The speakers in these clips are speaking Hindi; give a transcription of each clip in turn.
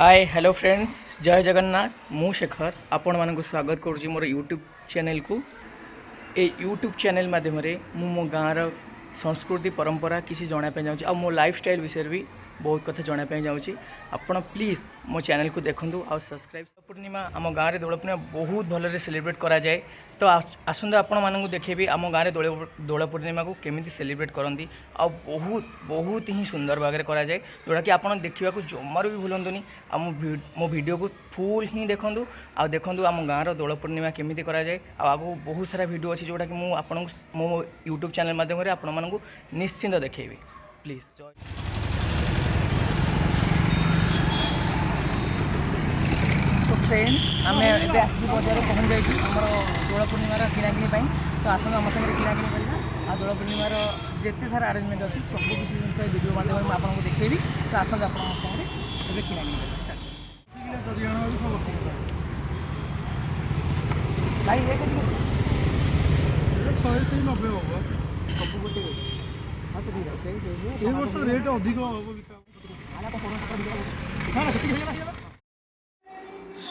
हाय हेलो फ्रेंड्स जय जगन्नाथ मु शेखर आपण मानक स्वागत करुँच मोर यूट्यूब चैनल को ए यूट्यूब चैनल माध्यम मो गाँव संस्कृति परंपरा किसी जानापी जाऊँगी आ मो लाइफस्टाइल विषय भी बहुत कथा जानापी जाऊँगी आपण प्लीज मो चैनल को देखूँ आ सब्सक्राइब। पूर्णिमा आम गाँव में दोल पूर्णिमा बहुत भल सेलिब्रेट करा जाए तो आसंतु आपण मानक देखेबी आम गाँव में दोल पूर्णिमा को केमी सेलिब्रेट करती आ बहुत बहुत ही सुंदर भाव में करा जाए जोटा कि आप देखा जमार भी भूलुनि मो वीडियो को फुल ही देखूँ आ देखूँ आम गाँव दोल पूर्णिमा केमी करा जाए आगू बहुत सारा वीडियो अच्छी जोटा कि मुझे मो यूट्यूब चैनल माध्यम आपण मानक निश्चिंत देखेबी प्लीज। सो फ्रेंड्स आम आसिक बजार पहुँच जाइए दोल पूर्णिमार किणाकिणी तो आसନ୍ତୁ आम सागर किणाकिणी करवा आ दोल पूर्णिमार जिते सारा आरेंजमेंट अच्छी सब किसी जिन वीडियो माध्यम आपको देखी तो आसନ୍ତୁ आप सागर किणाकिणी करवा स्टार्ट भाई रेट अधिक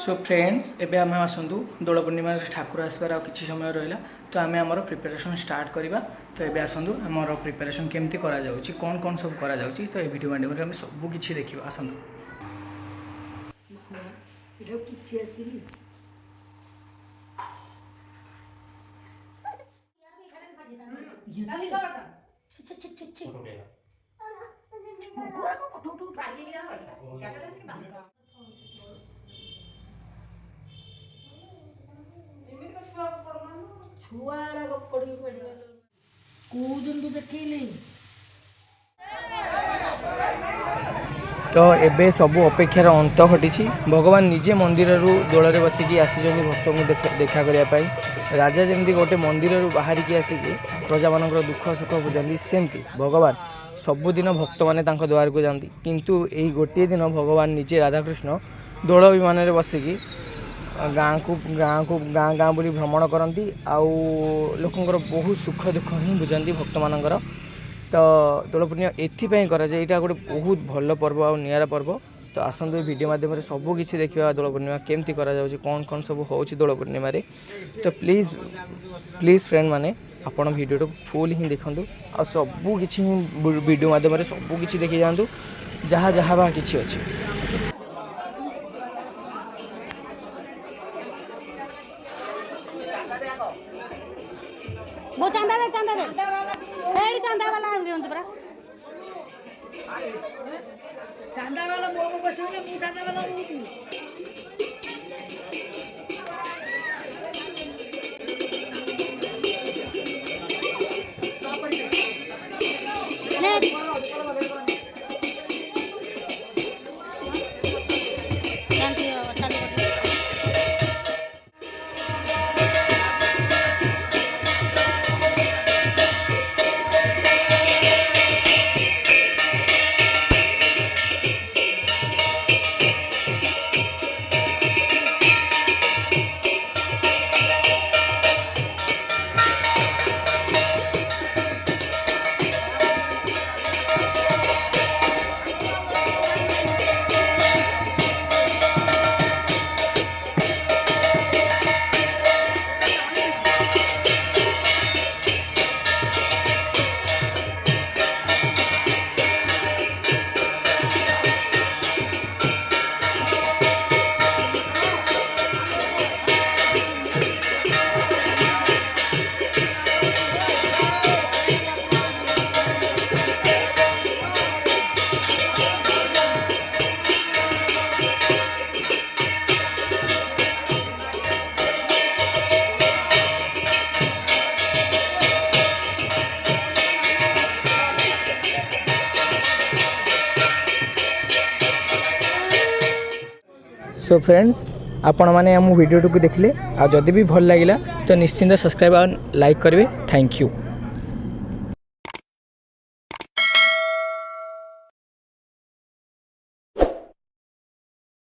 सो फ्रेंड्स एबे आम आसतु दोल पूर्णिमा ठाकुर आसबार किसी समय रहा तो आम आमर प्रिपेरेसन स्टार्ट करवा। तो ये आसतु आमर प्रिपेरेसन केमती करा जाउची कौन कौन सब करा जाउची तो ये वीडियो माध्यम आम सब किछि देखिबा आसतु। तो एबे सबू अपेक्षार अंत घटी भगवान निजे मंदिर दोल बसिकी आसी भक्त को देखा करने राजा जमी गोटे मंदिर बाहर की आसिक प्रजा मान दुख सुख बुझाती सेमती भगवान सबुदिन भक्त मैंने द्वार को जाती किंतु यही गोटे दिन भगवान निजे राधाकृष्ण दोल विमान बसिकी गाँ गाँ बुली भ्रमण करती आउ लोकंर बहुत सुख दुख ही बुझाती भक्त मानकर। तो दोल पूर्णिमा एपाई कराए यहाँ गोटे बहुत भल पर्व आ निरा पर्व। तो आसतु वीडियो माध्यम सब किसी देखा दोल पूर्णिमा केमती करा जाउची कौन कौन सब होची दोल पूर्णिमा रे। तो प्लीज प्लीज फ्रेंड माने आपण वीडियो फुल ही देखंतु आ सब किसी वीडियो माध्यम सब किसी देखी जातु जहाँ जहाँ बा किसी अच्छी। वो चांदा दे एडी चांदा वाला आंगे परा चांदा वाला मोमो बसो ने मु चांदा वाला मु सो फ्रेंड्स आपण मैंने आम वीडियो को देखले आ जदि भी भल लगे तो निश्चिंत सब्सक्राइब और लाइक करेंगे। Thank you.